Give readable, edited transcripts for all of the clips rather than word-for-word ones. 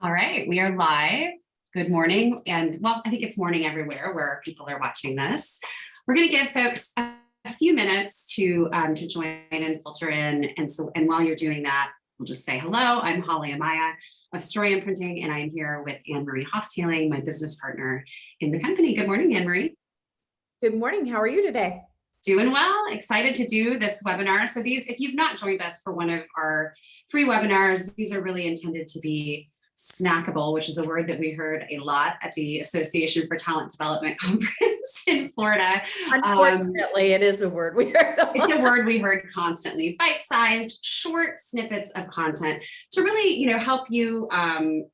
All right, we are live. Good morning. And well, I think it's morning everywhere where people are watching this. We're going to give folks a few minutes to join and filter in. And while you're doing that, we'll just say hello. I'm Holly Amaya of Story Imprinting, and I'm here with Anne-Marie Hoftailing, my business partner in the company. Good morning, Anne-Marie. Good morning. How are you today? Doing well, excited to do this webinar. So these, if you've not joined us for one of our free webinars, these are really intended to be snackable, which is a word that we heard a lot at the Association for Talent Development Conference in Florida. Unfortunately, it is a word we heard. It's a word we heard constantly. Bite-sized, short snippets of content to really, help you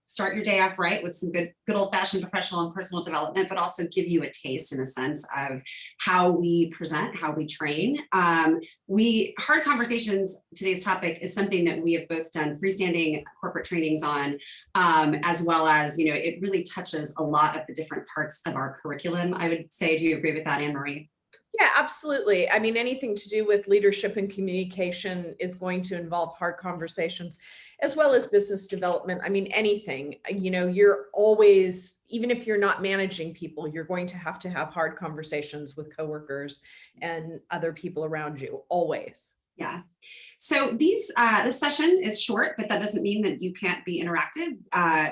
start your day off right with some good old-fashioned professional and personal development, but also give you a taste in a sense of how we present, how we train. Hard Conversations, today's topic, is something that we have both done freestanding corporate trainings on, as well as, it really touches a lot of the different parts of our curriculum, I would say. Do you agree with that, Anne-Marie? Yeah, absolutely. I mean, anything to do with leadership and communication is going to involve hard conversations, as well as business development. I mean, anything, you're always, even if you're not managing people, you're going to have hard conversations with coworkers and other people around you, always. Yeah. So this session is short, but that doesn't mean that you can't be interactive.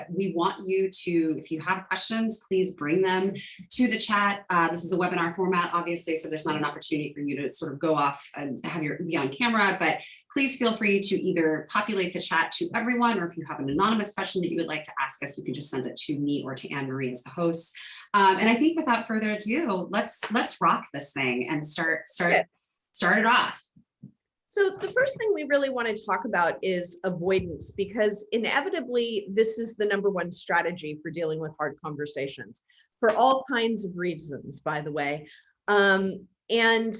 We want you to, if you have questions, please bring them to the chat. This is a webinar format, obviously, so there's not an opportunity for you to sort of go off and be on camera, but please feel free to either populate the chat to everyone, or if you have an anonymous question that you would like to ask us, you can just send it to me or to Anne-Marie as the host. And I think without further ado, let's rock this thing and start it off. So the first thing we really want to talk about is avoidance, because inevitably this is the number one strategy for dealing with hard conversations for all kinds of reasons, by the way. And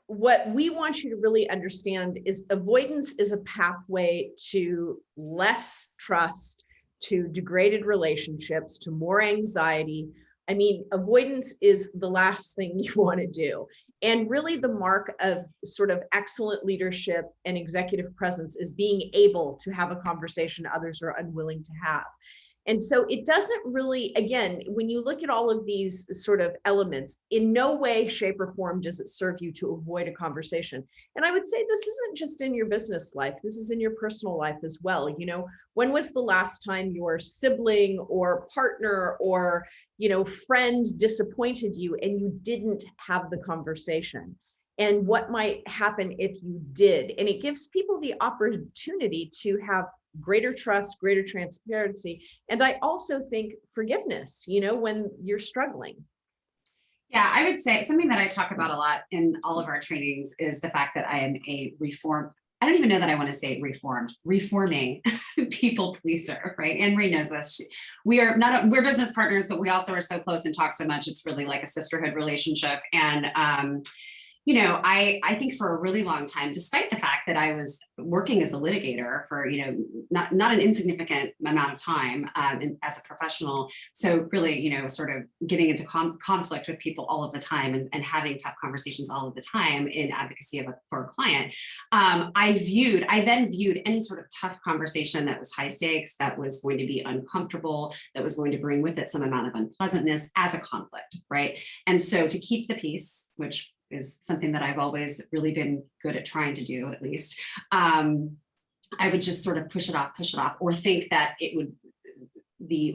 what we want you to really understand is avoidance is a pathway to less trust, to degraded relationships, to more anxiety. I mean, avoidance is the last thing you want to do. And really the mark of sort of excellent leadership and executive presence is being able to have a conversation others are unwilling to have. And so it doesn't really, again, when you look at all of these sort of elements, in no way, shape, or form does it serve you to avoid a conversation. And I would say this isn't just in your business life, this is in your personal life as well. When was the last time your sibling or partner or, friend disappointed you and you didn't have the conversation? And what might happen if you did? And it gives people the opportunity to have greater trust, greater transparency. And I also think forgiveness, when you're struggling. Yeah, I would say something that I talk about a lot in all of our trainings is the fact that I am I don't even know that I want to say reforming people pleaser, right? Anne-Marie knows this. We're business partners, but we also are so close and talk so much. It's really like a sisterhood relationship. And I think for a really long time, despite the fact that I was working as a litigator for, not an insignificant amount of time as a professional. So really, sort of getting into conflict with people all of the time and having tough conversations all of the time in advocacy for a client. I then viewed any sort of tough conversation that was high stakes, that was going to be uncomfortable, that was going to bring with it some amount of unpleasantness as a conflict, right? And so to keep the peace, which is something that I've always really been good at trying to do, at least. I would just sort of push it off, or think that it would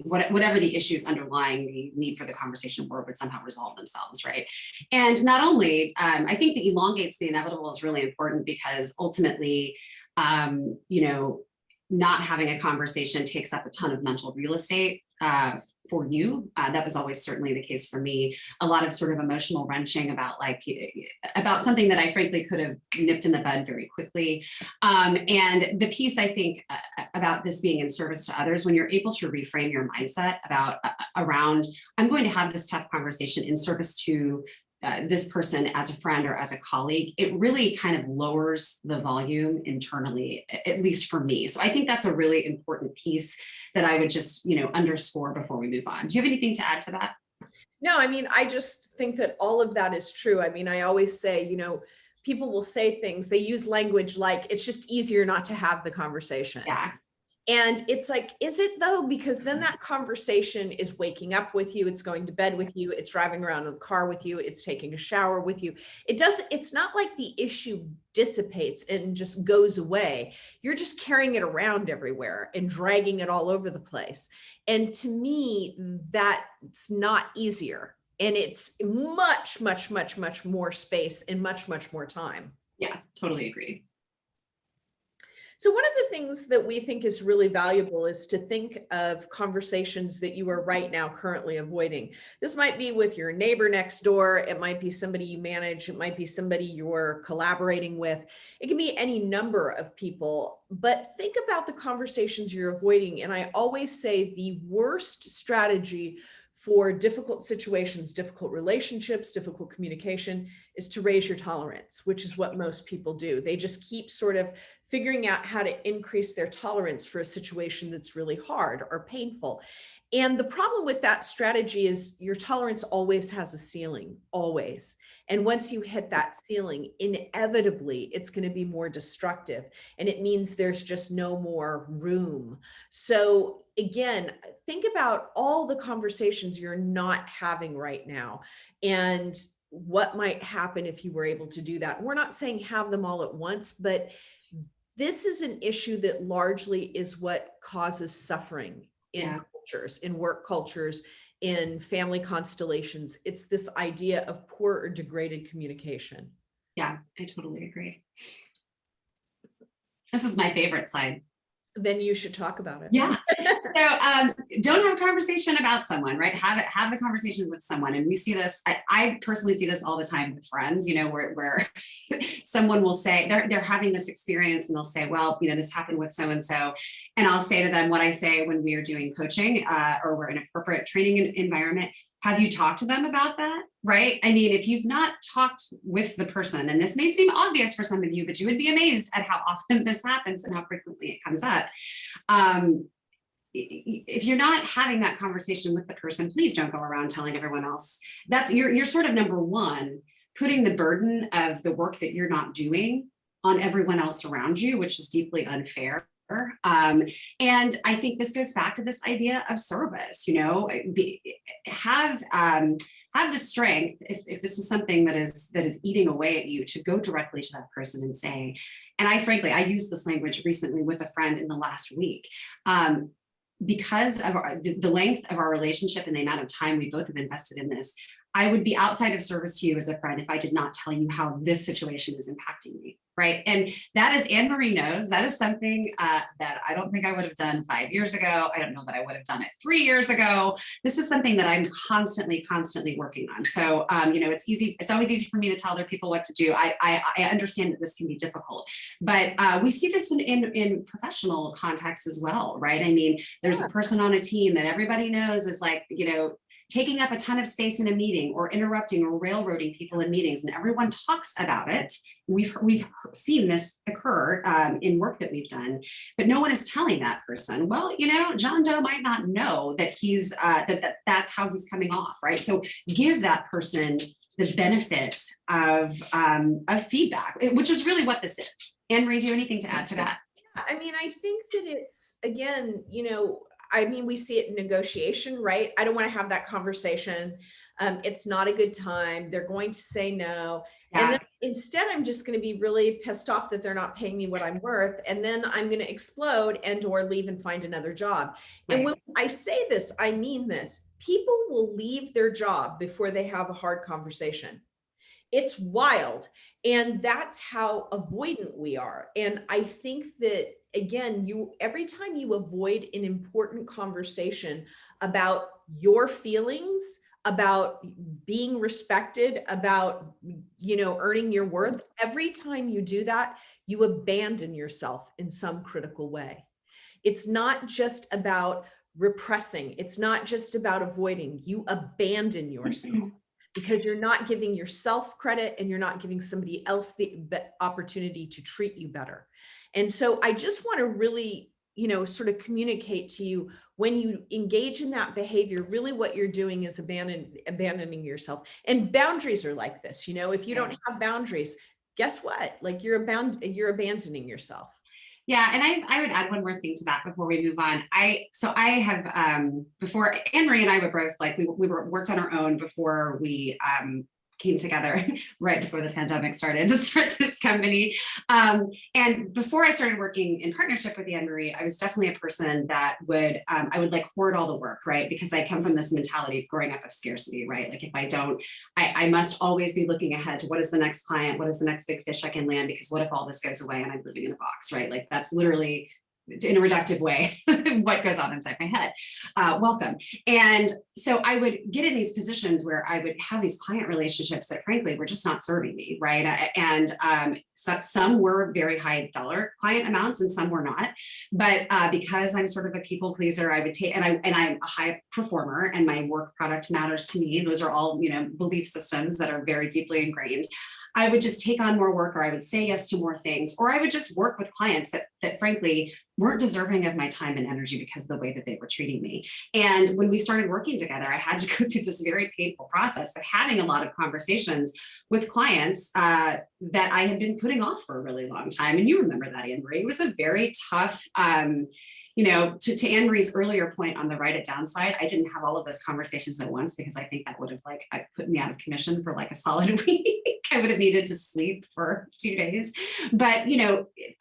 whatever the issues underlying the need for the conversation were would somehow resolve themselves, right? And not only, I think that elongates the inevitable is really important, because ultimately, not having a conversation takes up a ton of mental real estate for you. That was always certainly the case for me. A lot of sort of emotional wrenching about something that I frankly could have nipped in the bud very quickly. And the piece, I think, about this being in service to others, when you're able to reframe your mindset around, I'm going to have this tough conversation in service to this person as a friend or as a colleague, it really kind of lowers the volume internally, at least for me. So I think that's a really important piece that I would just, underscore before we move on. Do you have anything to add to that? No, I mean, I just think that all of that is true. I mean, I always say, people will say things, they use language like, it's just easier not to have the conversation. Yeah. And it's like, is it though? Because then that conversation is waking up with you, it's going to bed with you, it's driving around in the car with you, it's taking a shower with you. It's not like the issue dissipates and just goes away. You're just carrying it around everywhere and dragging it all over the place. And to me, that's not easier. And it's much, much, much, much more space and much, much more time. Yeah, totally agree. So one of the things that we think is really valuable is to think of conversations that you are right now currently avoiding. This might be with your neighbor next door. It might be somebody you manage. It might be somebody you're collaborating with. It can be any number of people, but think about the conversations you're avoiding. And I always say the worst strategy for difficult situations, difficult relationships, difficult communication is to raise your tolerance, which is what most people do. They just keep sort of figuring out how to increase their tolerance for a situation that's really hard or painful. And the problem with that strategy is your tolerance always has a ceiling, always. And once you hit that ceiling, inevitably, it's going to be more destructive. And it means there's just no more room. So again, think about all the conversations you're not having right now and what might happen if you were able to do that. We're not saying have them all at once, but this is an issue that largely is what causes suffering in cultures, in work cultures, in family constellations. It's this idea of poor or degraded communication. Yeah, I totally agree. This is my favorite slide. Then you should talk about it. Yeah. So don't have a conversation about someone, right? Have the conversation with someone. And we see this, I personally see this all the time with friends, you know, where someone will say they're having this experience and they'll say, well, you know, this happened with so-and-so. And I'll say to them what I say when we are doing coaching or we're in a corporate training environment. Have you talked to them about that? Right? I mean, if you've not talked with the person, and this may seem obvious for some of you, but you would be amazed at how often this happens and how frequently it comes up. If you're not having that conversation with the person, please don't go around telling everyone else. That's you're sort of number one, putting the burden of the work that you're not doing on everyone else around you, which is deeply unfair. And I think this goes back to this idea of service, you know, have the strength, if this is something that is eating away at you, to go directly to that person and say, and I used this language recently with a friend in the last week, because of the length of our relationship and the amount of time we both have invested in this, I would be outside of service to you as a friend if I did not tell you how this situation is impacting me, right? And that is, Anne Marie knows, that is something that I don't think I would have done 5 years ago. I don't know that I would have done it 3 years ago. This is something that I'm constantly working on. So, you know, it's always easy for me to tell other people what to do. I understand that this can be difficult, but we see this in professional contexts as well, right? I mean, there's a person on a team that everybody knows is like, you know, taking up a ton of space in a meeting or interrupting or railroading people in meetings, and everyone talks about it. We've seen this occur in work that we've done, but no one is telling that person, well, you know, John Doe might not know that he's that's how he's coming off, right? So give that person the benefit of feedback, which is really what this is. Anne Marie, do you have anything to add to that? I mean, I think that it's, again, you know, I mean, we see it in negotiation, right? I don't want to have that conversation. It's not a good time. They're going to say no. Yeah. And then instead, I'm just going to be really pissed off that they're not paying me what I'm worth. And then I'm going to explode and or leave and find another job. Right. And when I say this, I mean this. People will leave their job before they have a hard conversation. It's wild. And that's how avoidant we are. And I think that, again, every time you avoid an important conversation about your feelings, about being respected, about, you know, earning your worth, every time you do that, you abandon yourself in some critical way. It's not just about repressing. It's not just about avoiding. You abandon yourself. Because you're not giving yourself credit and you're not giving somebody else the opportunity to treat you better. And so I just want to really, you know, sort of communicate to you, when you engage in that behavior, really what you're doing is abandoning yourself. And boundaries are like this, you know, if you don't have boundaries, guess what? Like you're abandoning yourself. Yeah, and I would add one more thing to that before we move on. I have before Anne Marie and I were both like we were worked on our own before we came together right before the pandemic started to start this company. And before I started working in partnership with Anne Marie, I was definitely a person that would I would like hoard all the work, right? Because I come from this mentality of growing up of scarcity, right? Like if I don't, I must always be looking ahead to what is the next client, what is the next big fish I can land, because what if all this goes away and I'm living in a box, right? Like that's literally in a reductive way what goes on inside my head. Welcome. And so I would get in these positions where I would have these client relationships that frankly were just not serving me, right? And some were very high dollar client amounts and some were not. But because I'm sort of a people pleaser, I would take, and I'm a high performer and my work product matters to me. Those are all, belief systems that are very deeply ingrained. I would just take on more work, or I would say yes to more things, or I would just work with clients that frankly weren't deserving of my time and energy because of the way that they were treating me. And when we started working together, I had to go through this very painful process of having a lot of conversations with clients that I had been putting off for a really long time. And you remember that, Anne Marie. It was a very tough, to Anne Marie's earlier point on the write it down side, I didn't have all of those conversations at once because I think that would have put me out of commission for like a solid week. I would have needed to sleep for 2 days. But,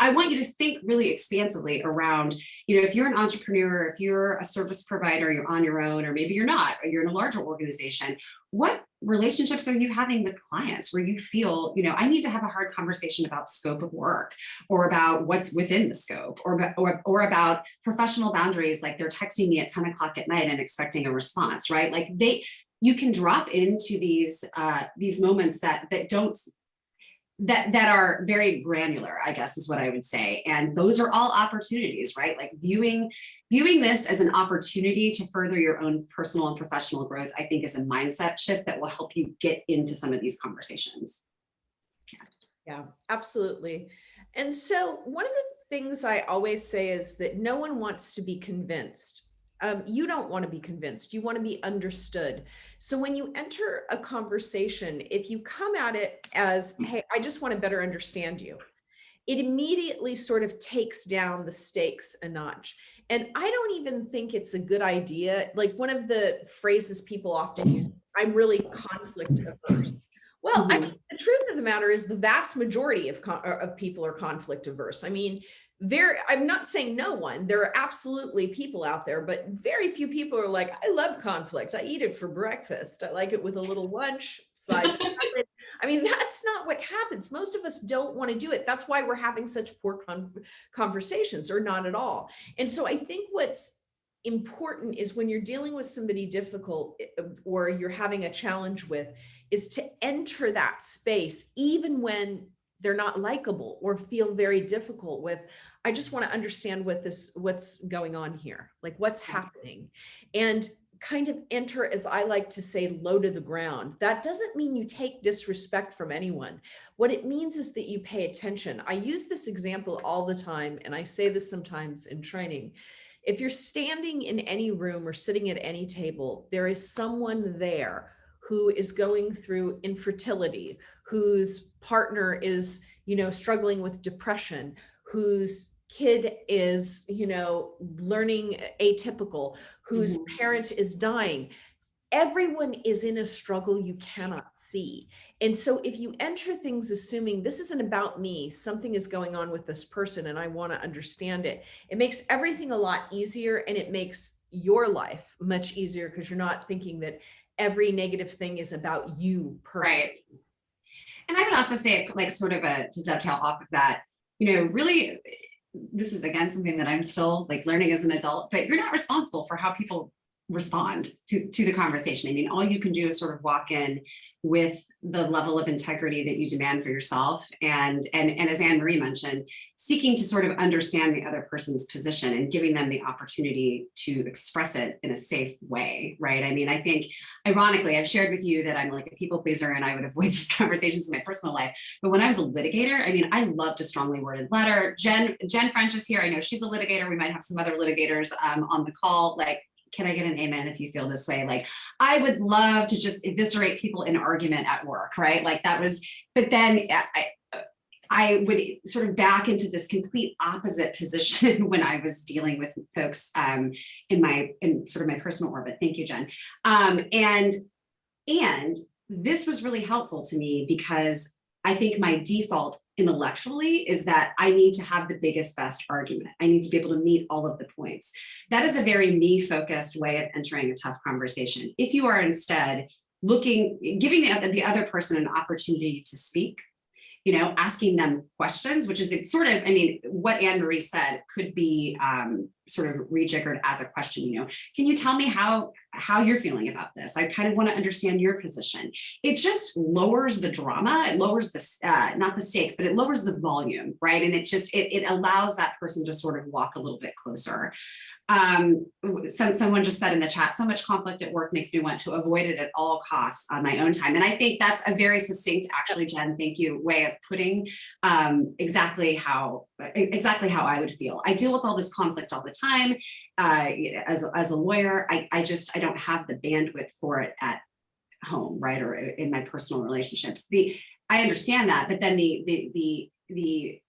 I want you to think really expansively around, if you're an entrepreneur, if you're a service provider, you're on your own, or maybe you're not, or you're in a larger organization, what relationships are you having with clients where you feel, I need to have a hard conversation about scope of work, or about what's within the scope, or about professional boundaries, like they're texting me at 10 o'clock at night and expecting a response, right? Like you can drop into these moments that are very granular, I guess is what I would say. And those are all opportunities, right? Like viewing this as an opportunity to further your own personal and professional growth, I think is a mindset shift that will help you get into some of these conversations. Yeah, absolutely. And so one of the things I always say is that no one wants to be convinced. You don't want to be convinced. You want to be understood. So when you enter a conversation, if you come at it as, hey, I just want to better understand you, it immediately sort of takes down the stakes a notch. And I don't even think it's a good idea. Like one of the phrases people often use, I'm really conflict averse. Well, I think the truth of the matter is the vast majority of people are conflict averse. I mean, I'm not saying no one, there are absolutely people out there, but very few people are like, I love conflict. I eat it for breakfast. I like it with a little lunch side salad. I mean, that's not what happens. Most of us don't want to do it. That's why we're having such poor conversations, or not at all. And so I think what's important is when you're dealing with somebody difficult or you're having a challenge with, is to enter that space, even when they're not likable or feel very difficult with, I just want to understand what's going on here, like what's happening, and kind of enter, as I like to say, low to the ground. That doesn't mean you take disrespect from anyone. What it means is that you pay attention. I use this example all the time, and I say this sometimes in training. If you're standing in any room or sitting at any table, there is someone there who is going through infertility, whose partner is, struggling with depression, whose kid is, learning atypical, whose parent is dying. Everyone is in a struggle you cannot see. And so if you enter things assuming this isn't about me, something is going on with this person and I want to understand it, it makes everything a lot easier, and it makes your life much easier because you're not thinking that every negative thing is about you personally. Right. And I would also say, like, sort of to dovetail off of that, really, this is again something that I'm still like learning as an adult, but you're not responsible for how people respond to the conversation. I mean, all you can do is sort of walk in with the level of integrity that you demand for yourself. And as Anne Marie mentioned, seeking to sort of understand the other person's position and giving them the opportunity to express it in a safe way, right? I mean, I think, ironically, I've shared with you that I'm like a people pleaser and I would avoid these conversations in my personal life. But when I was a litigator, I mean, I loved a strongly worded letter. Jen French is here. I know she's a litigator. We might have some other litigators on the call. Like, can I get an amen if you feel this way? Like, I would love to just eviscerate people in argument at work, right? Like that was, but then I would sort of back into this complete opposite position when I was dealing with folks in sort of my personal orbit. Thank you, Jen. And this was really helpful to me because I think my default intellectually is that I need to have the biggest, best argument. I need to be able to meet all of the points. That is a very me-focused way of entering a tough conversation. If you are instead giving the other person an opportunity to speak, asking them questions, which is sort of, what Anne Marie said could be sort of rejiggered as a question, can you tell me how you're feeling about this? I kind of want to understand your position. It just lowers the drama. It lowers not the stakes, but it lowers the volume, right? And it allows that person to sort of walk a little bit closer. Someone just said in the chat, so much conflict at work makes me want to avoid it at all costs on my own time. And I think that's a very succinct, actually, Jen, thank you, way of putting exactly how I would feel. I deal with all this conflict all the time. As a lawyer, I don't have the bandwidth for it at home, right? Or in my personal relationships. I understand that, but then the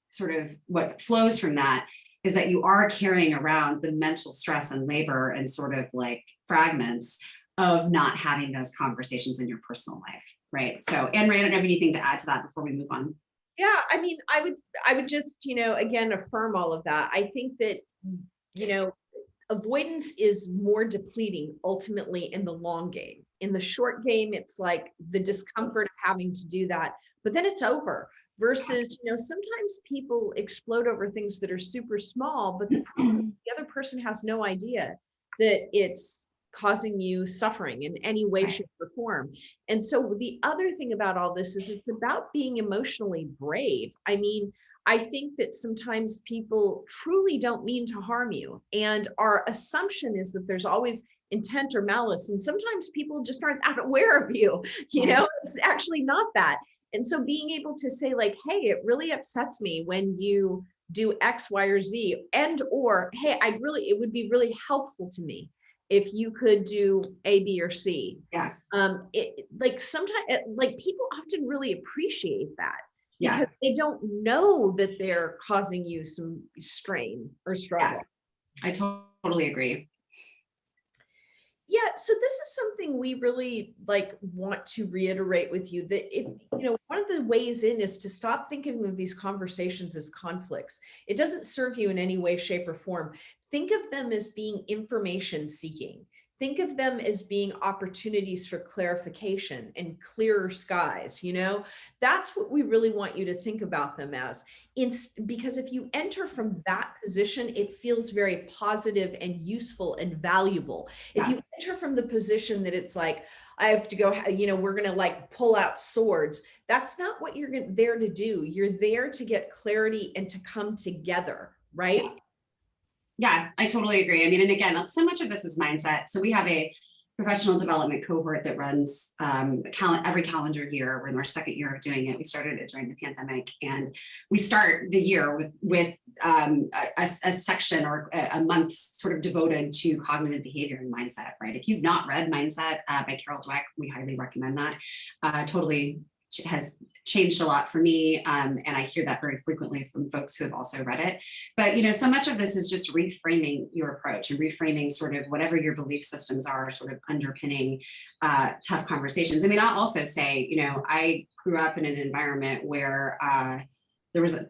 sort of what flows from that is that you are carrying around the mental stress and labor and sort of like fragments of not having those conversations in your personal life, right? So Anne Marie, I don't have anything to add to that before we move on. Yeah, I would just, again, affirm all of that. I think that, avoidance is more depleting ultimately in the long game. In the short game, it's like the discomfort of having to do that, but then it's over. Versus, sometimes people explode over things that are super small, but the other person has no idea that it's causing you suffering in any way, shape, or form. And so the other thing about all this is it's about being emotionally brave. I think that sometimes people truly don't mean to harm you. And our assumption is that there's always intent or malice. And sometimes people just aren't that aware of you. It's actually not that. And so being able to say like, hey, it really upsets me when you do X, Y, or Z, and or, hey, it would be really helpful to me if you could do A, B, or C. Yeah. Sometimes people often really appreciate that because they don't know that they're causing you some strain or struggle. Yeah. I totally agree. Yeah, so this is something we really want to reiterate with you that if, one of the ways in is to stop thinking of these conversations as conflicts. It doesn't serve you in any way, shape, or form. Think of them as being information seeking. Think of them as being opportunities for clarification and clearer skies. That's what we really want you to think about them as. Because if you enter from that position, it feels very positive and useful and valuable. Yeah. If you enter from the position that it's like, I have to go, we're going to pull out swords. That's not what you're there to do. You're there to get clarity and to come together, right? Yeah, I totally agree. And again, so much of this is mindset. So we have a professional development cohort that runs every calendar year. We're in our second year of doing it. We started it during the pandemic, and we start the year with a section or a month sort of devoted to cognitive behavior and mindset, right? If you've not read Mindset by Carol Dweck, we highly recommend that. Totally has changed a lot for me. And I hear that very frequently from folks who have also read it. But, so much of this is just reframing your approach and reframing sort of whatever your belief systems are sort of underpinning tough conversations. I'll also say, I grew up in an environment where there was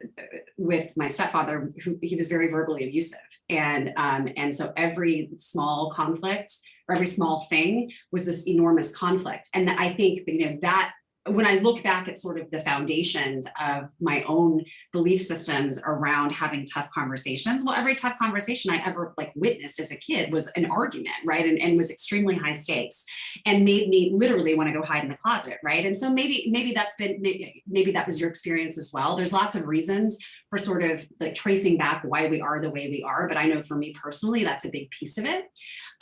with my stepfather, he was very verbally abusive. And so every small conflict or every small thing was this enormous conflict. And I think, that when I look back at sort of the foundations of my own belief systems around having tough conversations, well, every tough conversation I ever witnessed as a kid was an argument, right? And was extremely high stakes and made me literally want to go hide in the closet, right? And so maybe that was your experience as well. There's lots of reasons for sort of tracing back why we are the way we are, but I know for me personally, that's a big piece of it.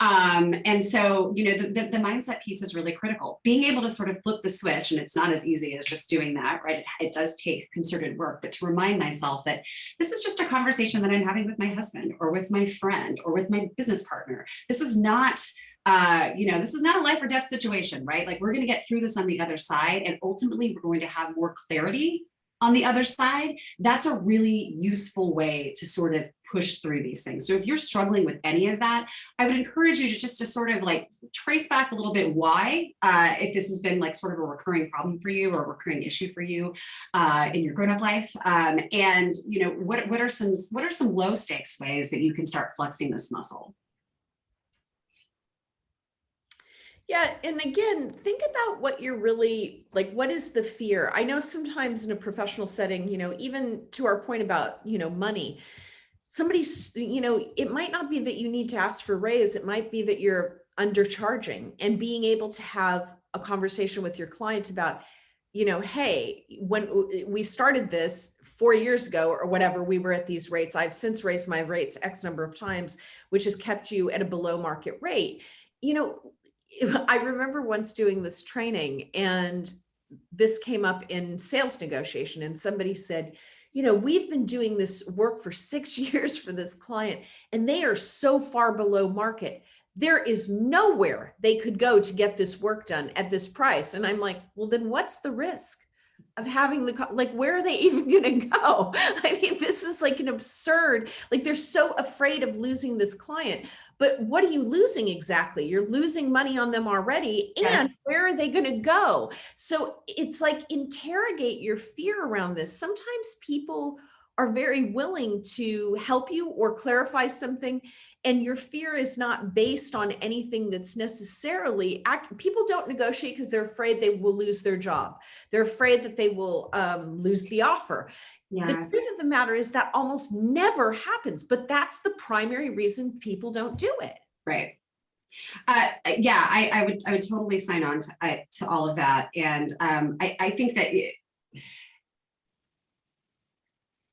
And so, the mindset piece is really critical. Being able to sort of flip the switch, and it's not as easy as just doing that, right? It does take concerted work, but to remind myself that this is just a conversation that I'm having with my husband or with my friend or with my business partner. This is not, this is not a life or death situation, right? We're going to get through this on the other side. And ultimately, we're going to have more clarity on the other side, that's a really useful way to sort of push through these things. So if you're struggling with any of that, I would encourage you to just to sort of like trace back a little bit why, if this has been like sort of a recurring problem for you or a recurring issue for you in your grown-up life, and you know what are some low stakes ways that you can start flexing this muscle. Yeah, and again, think about what you're really like, what is the fear? I know sometimes in a professional setting, even to our point about, money, somebody's, it might not be that you need to ask for a raise. It might be that you're undercharging, and being able to have a conversation with your client about, hey, when we started this 4 years ago or whatever, we were at these rates. I've since raised my rates X number of times, which has kept you at a below market rate. I remember once doing this training, and this came up in sales negotiation, and somebody said, we've been doing this work for 6 years for this client, and they are so far below market. There is nowhere they could go to get this work done at this price. And I'm like, well, then what's the risk of having where are they even going to go? I mean, this is like an absurd, they're so afraid of losing this client. But what are you losing exactly? You're losing money on them already. And Yes. where are they going to go? So it's like, interrogate your fear around this. Sometimes people are very willing to help you or clarify something, and your fear is not based on anything that's necessarily people don't negotiate because they're afraid they will lose their job. They're afraid that they will lose the offer. Yeah. The truth of the matter is that almost never happens, but that's the primary reason people don't do it. Right. Yeah, I would totally sign on to all of that. And I think that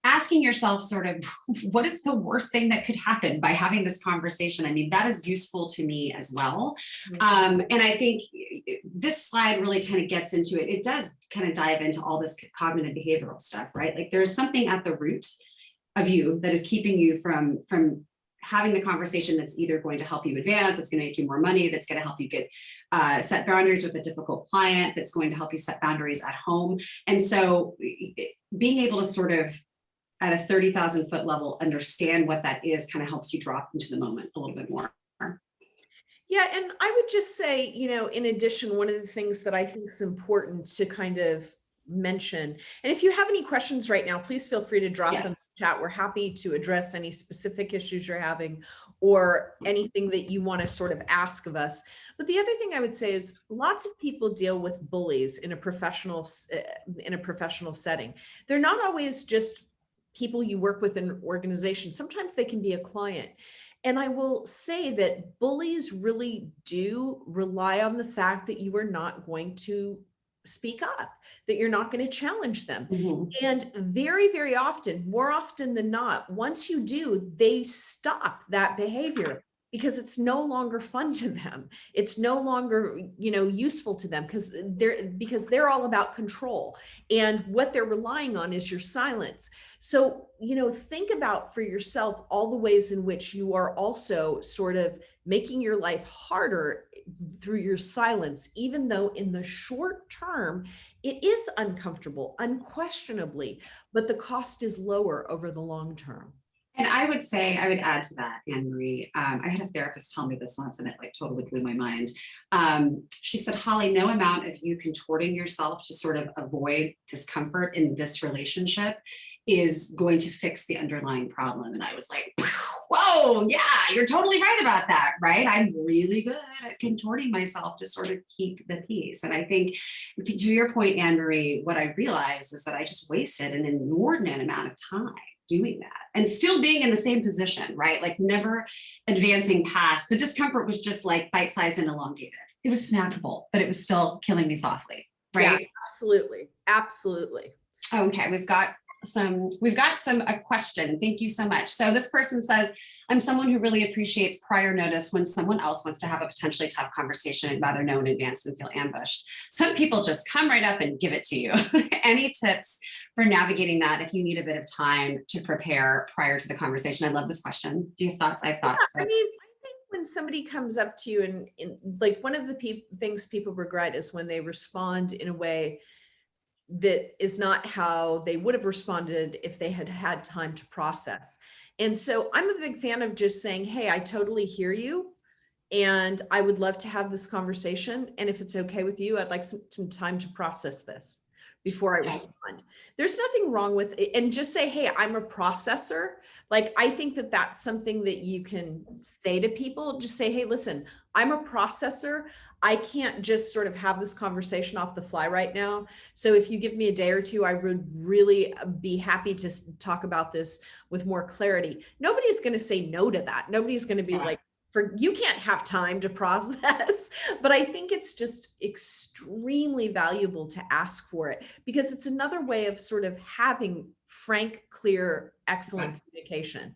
asking yourself sort of what is the worst thing that could happen by having this conversation? I mean, that is useful to me as well. And I think this slide really kind of gets into it. It does kind of dive into all this cognitive behavioral stuff, right? Like there's something at the root of you that is keeping you from having the conversation that's either going to help you advance, that's going to make you more money, that's going to help you get set boundaries with a difficult client, that's going to help you set boundaries at home. And so being able to sort of at a 30,000 foot level, understand what that is kind of helps you drop into the moment a little bit more. Yeah, and I would just say, in addition, one of the things that I think is important to kind of mention, and if you have any questions right now, please feel free to drop them in the chat. We're happy to address any specific issues you're having or anything that you want to sort of ask of us. But the other thing I would say is lots of people deal with bullies in a professional setting. They're not always just people you work with in an organization. Sometimes they can be a client. And I will say that bullies really do rely on the fact that you are not going to speak up, that you're not going to challenge them. Mm-hmm. And very, very often, more often than not, once you do, they stop that behavior because it's no longer fun to them. It's no longer, useful to them because they're all about control. And what they're relying on is your silence. So, think about for yourself all the ways in which you are also sort of making your life harder through your silence, even though in the short term, it is uncomfortable, unquestionably, but the cost is lower over the long term. And I would add to that, Anne-Marie, I had a therapist tell me this once and it like totally blew my mind. She said, Holly, no amount of you contorting yourself to sort of avoid discomfort in this relationship is going to fix the underlying problem. And I was like, whoa, yeah, you're totally right about that, right? I'm really good at contorting myself to sort of keep the peace. And I think to your point, Anne-Marie, what I realized is that I just wasted an inordinate amount of time doing that and still being in the same position, right? Like never advancing past. The discomfort was just like bite-sized and elongated. It was snackable, but it was still killing me softly, right? Yeah, absolutely. Absolutely. Okay, we've got a question. Thank you so much. So this person says, I'm someone who really appreciates prior notice when someone else wants to have a potentially tough conversation and rather know in advance than feel ambushed. Some people just come right up and give it to you. Any tips for navigating that if you need a bit of time to prepare prior to the conversation? I love this question. Do you have thoughts? I have thoughts. Yeah, I mean, I think when somebody comes up to you and like one of the things people regret is when they respond in a way that is not how they would have responded if they had had time to process. And so I'm a big fan of just saying, hey, I totally hear you. And I would love to have this conversation. And if it's okay with you, I'd like some time to process this before I respond. There's nothing wrong with it. And just say, hey, I'm a processor. Like, I think that that's something that you can say to people. Just say, hey, listen, I'm a processor. I can't just sort of have this conversation off the fly right now. So if you give me a day or two, I would really be happy to talk about this with more clarity. Nobody's going to say no to that. Nobody's going to be like, you can't have time to process, but I think it's just extremely valuable to ask for it, because it's another way of sort of having frank, clear, excellent communication.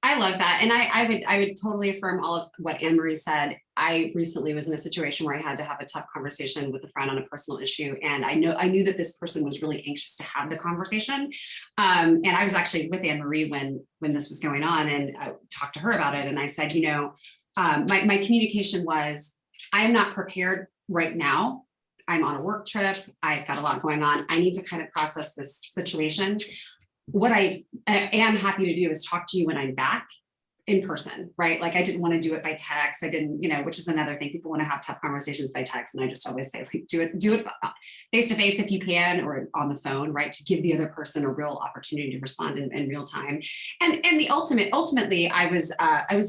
I love that. And I would totally affirm all of what Anne Marie said. I recently was in a situation where I had to have a tough conversation with a friend on a personal issue. And I knew that this person was really anxious to have the conversation. And I was actually with Anne Marie when this was going on, and I talked to her about it. And I said, my communication was, I am not prepared right now. I'm on a work trip. I've got a lot going on. I need to kind of process this situation. What I am happy to do is talk to you when I'm back in person, right? Like, I didn't want to do it by text. I didn't, which is another thing. People want to have tough conversations by text. And I just always say, like, do it face to face if you can, or on the phone, right? To give the other person a real opportunity to respond in real time. And ultimately, I was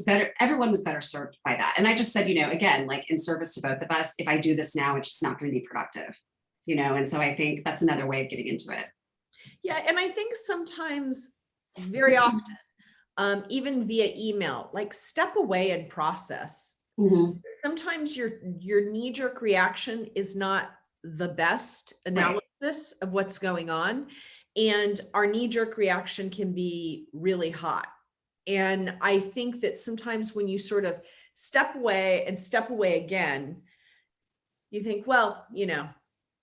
better. Everyone was better served by that. And I just said, again, like, in service to both of us, if I do this now, it's just not going to be productive, And so I think that's another way of getting into it. Yeah. And I think sometimes, very often, even via email, like, step away and process. Mm-hmm. Sometimes your knee-jerk reaction is not the best analysis of what's going on. And our knee-jerk reaction can be really hot. And I think that sometimes when you sort of step away and step away again, you think, well,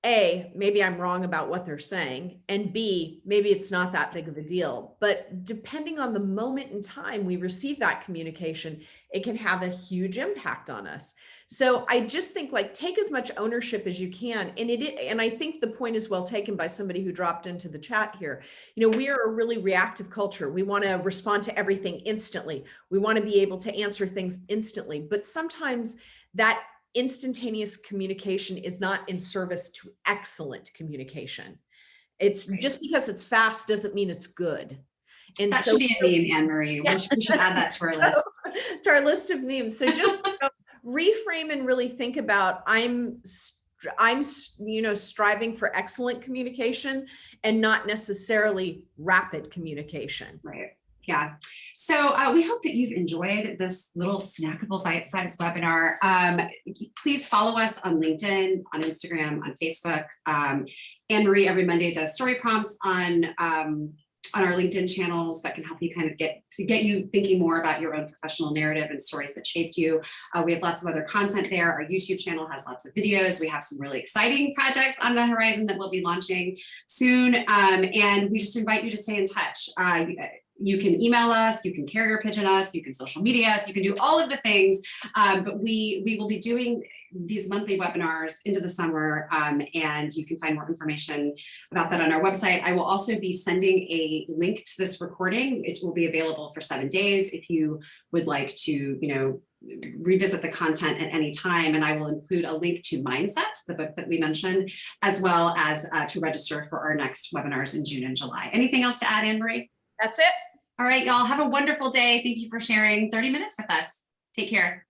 A, maybe I'm wrong about what they're saying, and B, maybe it's not that big of a deal. But depending on the moment in time we receive that communication, it can have a huge impact on us. So I just think, like, take as much ownership as you can. And I think the point is well taken by somebody who dropped into the chat here. We are a really reactive culture. We want to respond to everything instantly. We want to be able to answer things instantly. But sometimes that instantaneous communication is not in service to excellent communication. It's just because it's fast doesn't mean it's good. And that should be a meme, Anne Marie. Yeah. We should add that to our list. To our list of memes. So just reframe and really think about, I'm striving for excellent communication and not necessarily rapid communication. Right. Yeah. So we hope that you've enjoyed this little snackable bite-sized webinar. Please follow us on LinkedIn, on Instagram, on Facebook. Anne Marie every Monday does story prompts on our LinkedIn channels that can help you kind of get you thinking more about your own professional narrative and stories that shaped you. We have lots of other content there. Our YouTube channel has lots of videos. We have some really exciting projects on the horizon that we'll be launching soon. And we just invite you to stay in touch. You can email us, you can carrier pigeon us, you can social media us, you can do all of the things, but we will be doing these monthly webinars into the summer, and you can find more information about that on our website. I will also be sending a link to this recording. It will be available for 7 days if you would like to, revisit the content at any time. And I will include a link to Mindset, the book that we mentioned, as well as to register for our next webinars in June and July. Anything else to add, Anne Marie? That's it. All right, y'all, have a wonderful day. Thank you for sharing 30 minutes with us. Take care.